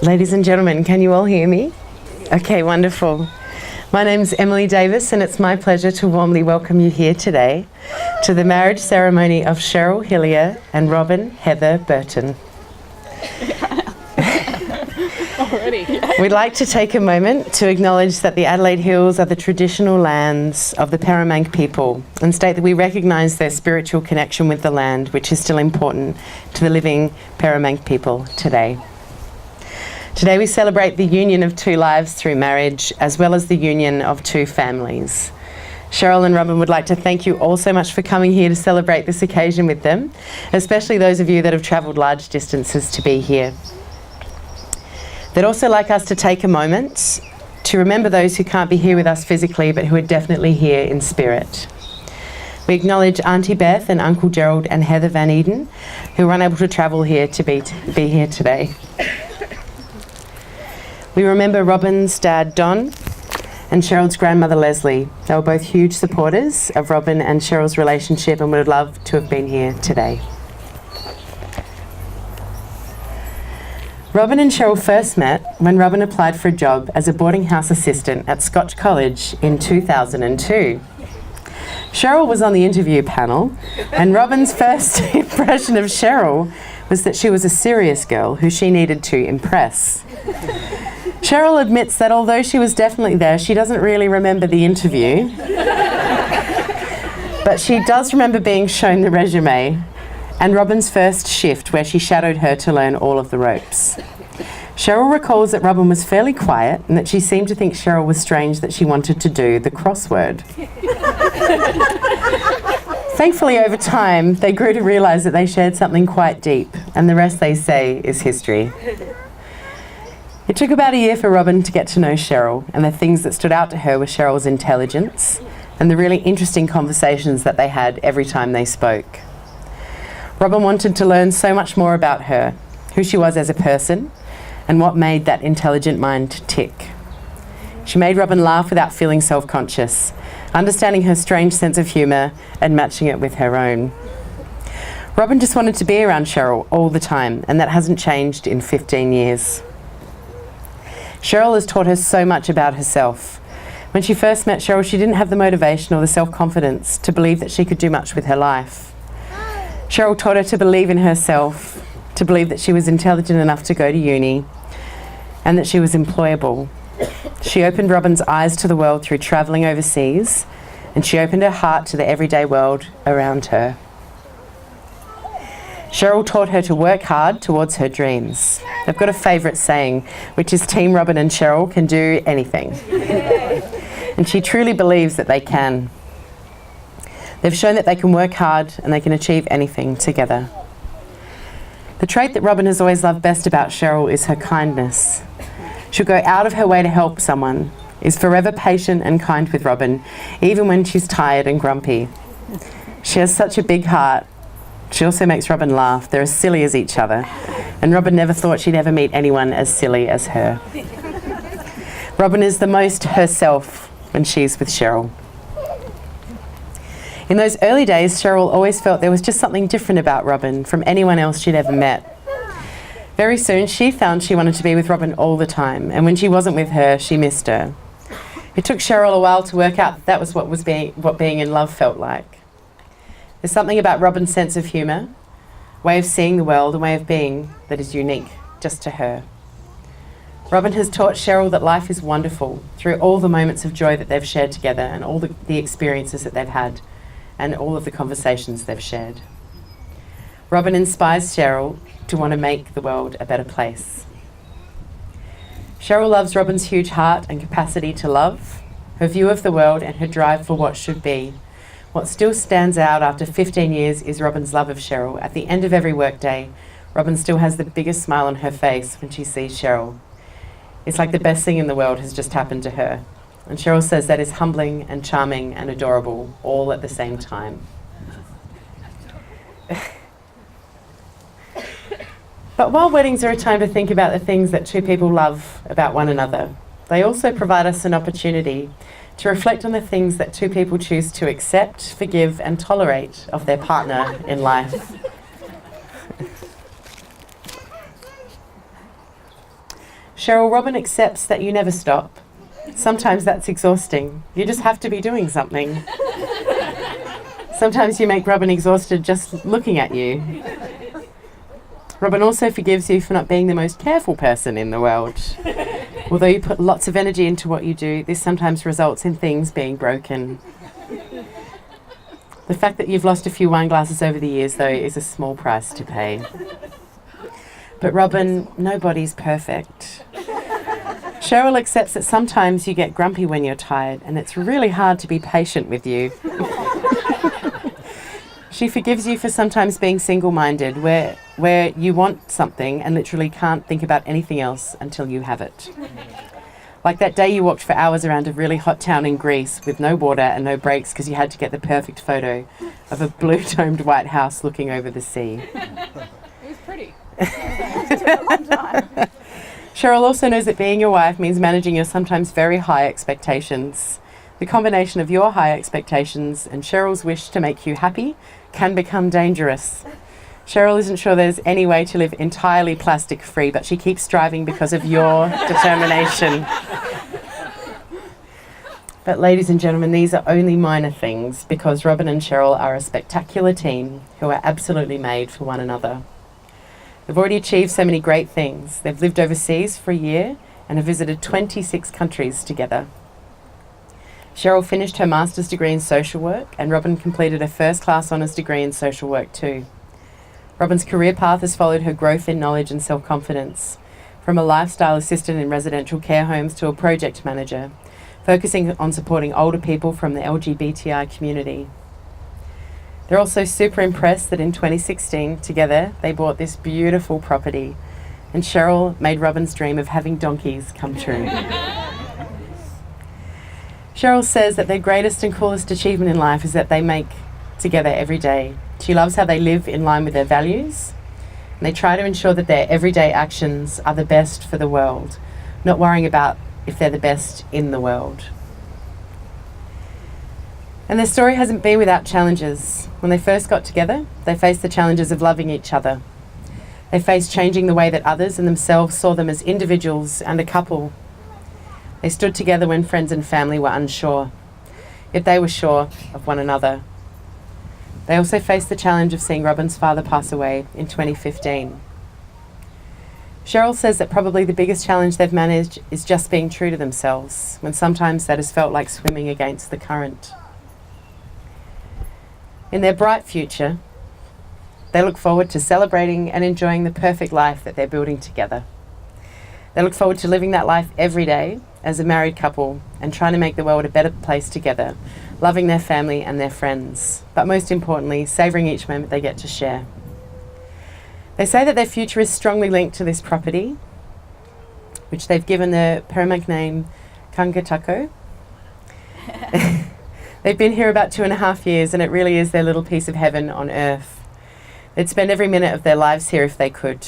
Ladies and gentlemen, can you all hear me? Okay, wonderful. My name's Emily Davis, and it's my pleasure to warmly welcome you here today to the marriage ceremony of Cheryl Hillier and Robyn Heather Burton. We'd like to take a moment to acknowledge that the Adelaide Hills are the traditional lands of the Paramank people and state that we recognise their spiritual connection with the land, which is still important to the living Paramank people today. Today we celebrate the union of two lives through marriage, as well as the union of two families. Cheryl and Robyn would like to thank you all so much for coming here to celebrate this occasion with them, especially those of you that have travelled large distances to be here. They'd also like us to take a moment to remember those who can't be here with us physically, but who are definitely here in spirit. We acknowledge Auntie Beth and Uncle Gerald and Heather Van Eden, who were unable to travel here to be here today. We remember Robyn's dad, Don, and Cheryl's grandmother, Leslie. They were both huge supporters of Robyn and Cheryl's relationship and would have loved to have been here today. Robyn and Cheryl first met when Robyn applied for a job as a boarding house assistant at Scotch College in 2002. Cheryl was on the interview panel, and Robyn's first impression of Cheryl was that she was a serious girl who she needed to impress. Cheryl admits that although she was definitely there, she doesn't really remember the interview. But she does remember being shown the resume and Robyn's first shift, where she shadowed her to learn all of the ropes. Cheryl recalls that Robyn was fairly quiet and that she seemed to think Cheryl was strange that she wanted to do the crossword. Thankfully, over time, they grew to realise that they shared something quite deep, and the rest, they say, is history. It took about a year for Robyn to get to know Cheryl, and the things that stood out to her were Cheryl's intelligence and the really interesting conversations that they had every time they spoke. Robyn wanted to learn so much more about her, who she was as a person, and what made that intelligent mind tick. She made Robyn laugh without feeling self-conscious, understanding her strange sense of humour and matching it with her own. Robyn just wanted to be around Cheryl all the time, and that hasn't changed in 15 years. Cheryl has taught her so much about herself. When she first met Cheryl, she didn't have the motivation or the self-confidence to believe that she could do much with her life. Cheryl taught her to believe in herself, to believe that she was intelligent enough to go to uni, and that she was employable. She opened Robyn's eyes to the world through travelling overseas, and she opened her heart to the everyday world around her. Cheryl taught her to work hard towards her dreams. They've got a favourite saying, which is Team Robyn and Cheryl can do anything. And she truly believes that they can. They've shown that they can work hard and they can achieve anything together. The trait that Robyn has always loved best about Cheryl is her kindness. She'll go out of her way to help someone, is forever patient and kind with Robyn, even when she's tired and grumpy. She has such a big heart. She also makes Robyn laugh. They're as silly as each other. And Robyn never thought she'd ever meet anyone as silly as her. Robyn is the most herself when she's with Cheryl. In those early days, Cheryl always felt there was just something different about Robyn from anyone else she'd ever met. Very soon, she found she wanted to be with Robyn all the time, and when she wasn't with her, she missed her. It took Cheryl a while to work out that was what being in love felt like. There's something about Robyn's sense of humour, way of seeing the world, and way of being that is unique just to her. Robyn has taught Cheryl that life is wonderful through all the moments of joy that they've shared together and all the experiences that they've had and all of the conversations they've shared. Robyn inspires Cheryl to want to make the world a better place. Cheryl loves Robyn's huge heart and capacity to love, her view of the world and her drive for what should be. What still stands out after 15 years is Robyn's love of Cheryl. At the end of every workday, Robyn still has the biggest smile on her face when she sees Cheryl. It's like the best thing in the world has just happened to her. And Cheryl says that is humbling and charming and adorable, all at the same time. But while weddings are a time to think about the things that two people love about one another, they also provide us an opportunity to reflect on the things that two people choose to accept, forgive, and tolerate of their partner in life. Cheryl, Robyn accepts that you never stop. Sometimes that's exhausting. You just have to be doing something. Sometimes you make Robyn exhausted just looking at you. Robyn also forgives you for not being the most careful person in the world. Although you put lots of energy into what you do, this sometimes results in things being broken. The fact that you've lost a few wine glasses over the years, though, is a small price to pay. But Robyn, nobody's perfect. Cheryl accepts that sometimes you get grumpy when you're tired, and it's really hard to be patient with you. She forgives you for sometimes being single-minded, where you want something and literally can't think about anything else until you have it. Like that day you walked for hours around a really hot town in Greece with no water and no breaks because you had to get the perfect photo of a blue-domed white house looking over the sea. It was pretty. It took a long time. Cheryl also knows that being your wife means managing your sometimes very high expectations. The combination of your high expectations and Cheryl's wish to make you happy can become dangerous. Cheryl isn't sure there's any way to live entirely plastic-free, but she keeps striving because of your determination. But ladies and gentlemen, these are only minor things because Robyn and Cheryl are a spectacular team who are absolutely made for one another. They've already achieved so many great things. They've lived overseas for a year and have visited 26 countries together. Cheryl finished her master's degree in social work, and Robyn completed a first-class honours degree in social work too. Robyn's career path has followed her growth in knowledge and self-confidence, from a lifestyle assistant in residential care homes to a project manager, focusing on supporting older people from the LGBTI community. They're also super impressed that in 2016, together, they bought this beautiful property, and Cheryl made Robyn's dream of having donkeys come true. Cheryl says that their greatest and coolest achievement in life is that they make together every day. She loves how they live in line with their values, and they try to ensure that their everyday actions are the best for the world, not worrying about if they're the best in the world. And their story hasn't been without challenges. When they first got together, they faced the challenges of loving each other. They faced changing the way that others and themselves saw them as individuals and a couple. They stood together when friends and family were unsure, yet they were sure of one another. They also faced the challenge of seeing Robyn's father pass away in 2015. Cheryl says that probably the biggest challenge they've managed is just being true to themselves, when sometimes that has felt like swimming against the current. In their bright future, they look forward to celebrating and enjoying the perfect life that they're building together. They look forward to living that life every day as a married couple and trying to make the world a better place together, loving their family and their friends, but most importantly, savouring each moment they get to share. They say that their future is strongly linked to this property, which they've given the Paramak name Kangatako. They've been here about 2.5 years, and it really is their little piece of heaven on earth. They'd spend every minute of their lives here if they could.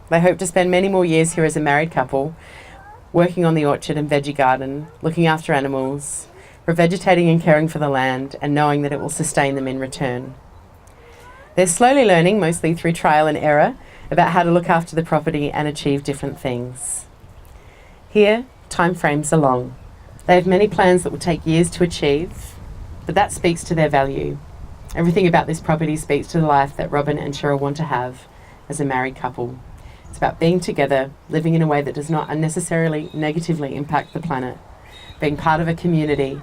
They hope to spend many more years here as a married couple, working on the orchard and veggie garden, looking after animals, revegetating and caring for the land, and knowing that it will sustain them in return. They're slowly learning, mostly through trial and error, about how to look after the property and achieve different things. Here, time frames are long. They have many plans that will take years to achieve, but that speaks to their value. Everything about this property speaks to the life that Robyn and Cheryl want to have as a married couple. It's about being together, living in a way that does not unnecessarily negatively impact the planet, being part of a community,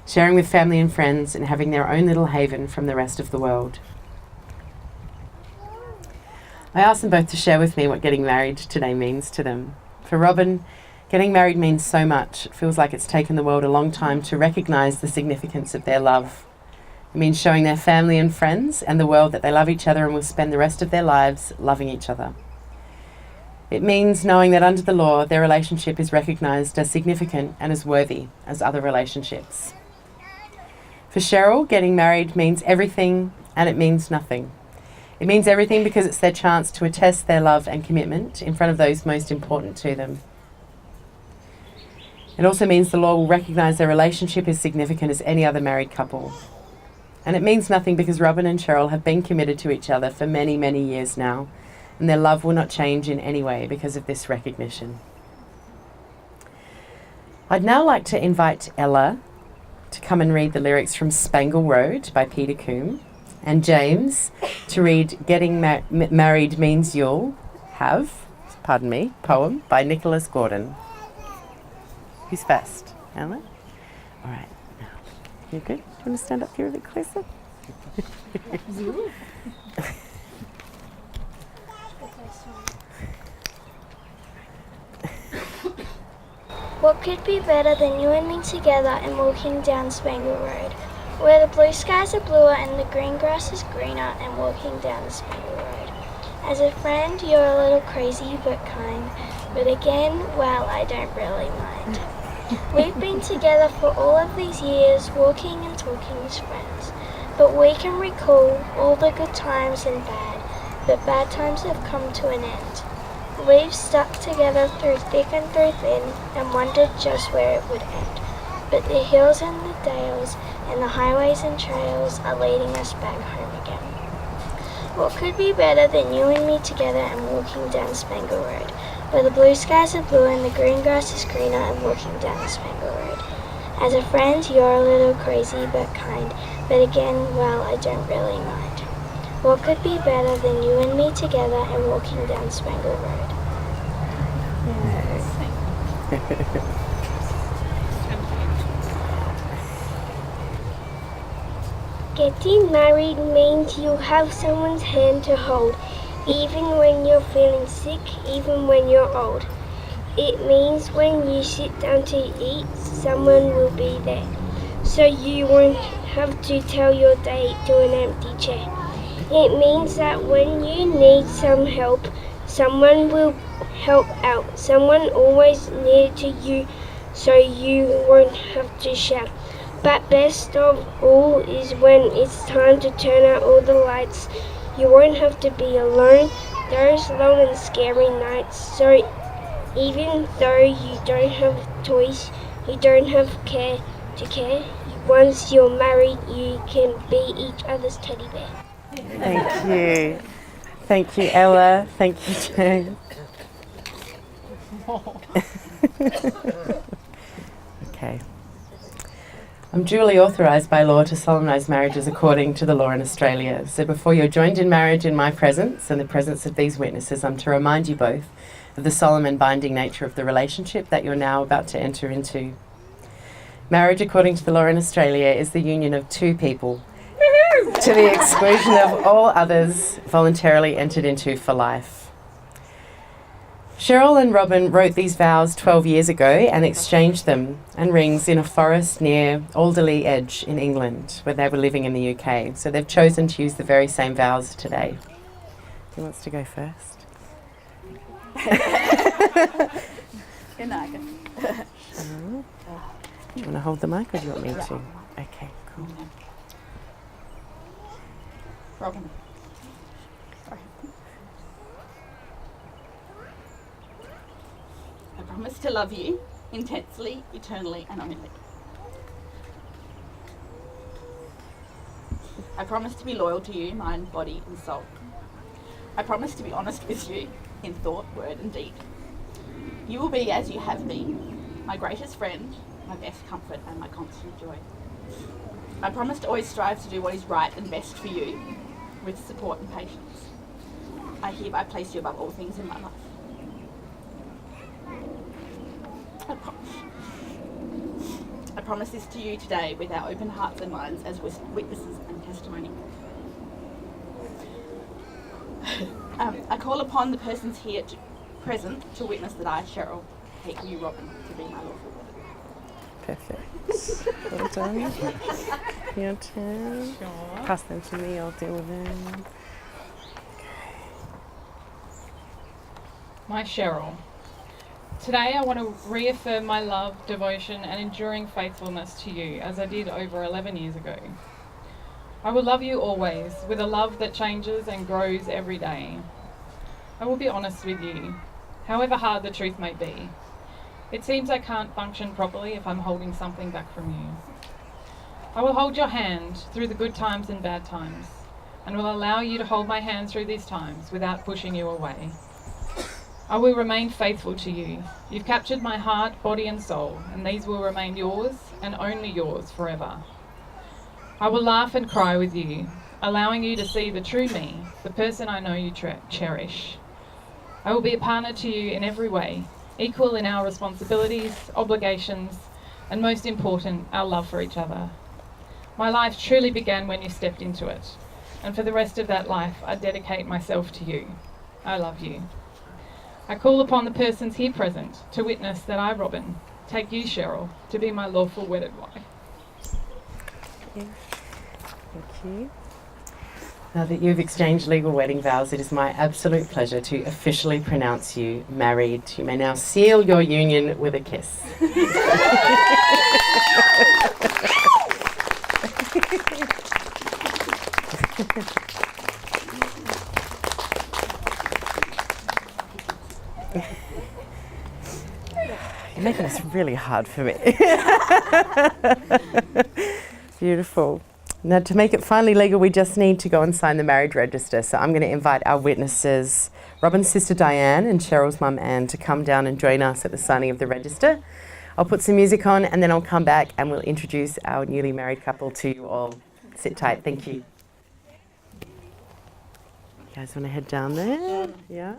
sharing with family and friends, and having their own little haven from the rest of the world. I asked them both to share with me what getting married today means to them. For Robyn, getting married means so much. It feels like it's taken the world a long time to recognise the significance of their love. It means showing their family and friends and the world that they love each other and will spend the rest of their lives loving each other. It means knowing that under the law, their relationship is recognised as significant and as worthy as other relationships. For Cheryl, getting married means everything and it means nothing. It means everything because it's their chance to attest their love and commitment in front of those most important to them. It also means the law will recognise their relationship as significant as any other married couple. And it means nothing because Robyn and Cheryl have been committed to each other for many, many years now, and their love will not change in any way because of this recognition. I'd now like to invite Ella to come and read the lyrics from Spangle Road by Peter Coombe, and James to read Getting Married Means You'll Have, poem by Nicholas Gordon. Who's first? Ella? All right. Now, you good? Do you want to stand up here a bit closer? What could be better than you and me together and walking down Spangle Road, where the blue skies are bluer and the green grass is greener, and walking down the Spangle Road. As a friend, you're a little crazy but kind, but again, well, I don't really mind. We've been together for all of these years, walking and talking as friends, but we can recall all the good times and bad, but bad times have come to an end. We've stuck together through thick and through thin, and wondered just where it would end. But the hills and the dales, and the highways and trails are leading us back home again. What could be better than you and me together and walking down Spangle Road, where the blue skies are blue and the green grass is greener, and walking down the Spangle Road. As a friend, you're a little crazy but kind, but again, well, I don't really mind. What could be better than you and me together and walking down Spangle Road? Getting married means you'll have someone's hand to hold, even when you're feeling sick, even when you're old. It means when you sit down to eat, someone will be there, so you won't have to tell your date to an empty chair. It means that when you need some help, someone will help out, someone always near to you, so you won't have to shout. But best of all is when it's time to turn out all the lights. You won't have to be alone those long and scary nights. So even though you don't have toys, you don't have care to care, once you're married, you can be each other's teddy bear. Thank you. Thank you, Ella. Thank you, James. Okay. I'm duly authorised by law to solemnise marriages according to the law in Australia. So before you're joined in marriage in my presence and the presence of these witnesses, I'm to remind you both of the solemn and binding nature of the relationship that you're now about to enter into. Marriage according to the law in Australia is the union of two people to the exclusion of all others voluntarily entered into for life. Cheryl and Robyn wrote these vows 12 years ago and exchanged them and rings in a forest near Alderley Edge in England, where they were living in the UK. So they've chosen to use the very same vows today. Who wants to go first? Good night. Do you want to hold the mic or do you want me to? Okay, cool. Robyn. Sorry. I promise to love you intensely, eternally, and unendingly. I promise to be loyal to you, mind, body, and soul. I promise to be honest with you in thought, word, and deed. You will be as you have been, my greatest friend, my best comfort, and my constant joy. I promise to always strive to do what is right and best for you, with support and patience. I hereby place you above all things in my life. I promise this to you today with our open hearts and minds as witnesses and testimony. I call upon the persons here present to witness that I, Cheryl, take you, Robyn, to be my lawful wife. Perfect. Well done. Your turn. Sure. Pass them to me, I'll deal with them. My Cheryl. Today I want to reaffirm my love, devotion and enduring faithfulness to you as I did over 11 years ago. I will love you always with a love that changes and grows every day. I will be honest with you, however hard the truth may be. It seems I can't function properly if I'm holding something back from you. I will hold your hand through the good times and bad times, and will allow you to hold my hand through these times without pushing you away. I will remain faithful to you. You've captured my heart, body and soul, and these will remain yours and only yours forever. I will laugh and cry with you, allowing you to see the true me, the person I know you cherish. I will be a partner to you in every way, equal in our responsibilities, obligations, and most important, our love for each other. My life truly began when you stepped into it, and for the rest of that life, I dedicate myself to you. I love you. I call upon the persons here present to witness that I, Robyn, take you, Cheryl, to be my lawful wedded wife. Thank you. Now that you've exchanged legal wedding vows, it is my absolute pleasure to officially pronounce you married. You may now seal your union with a kiss. You're making this really hard for me. Beautiful. Now, to make it finally legal, we just need to go and sign the marriage register. So I'm going to invite our witnesses, Robyn's sister Diane and Cheryl's mum Anne, to come down and join us at the signing of the register. I'll put some music on and then I'll come back and we'll introduce our newly married couple to you all. Sit tight. Thank you. You guys want to head down there? Yeah.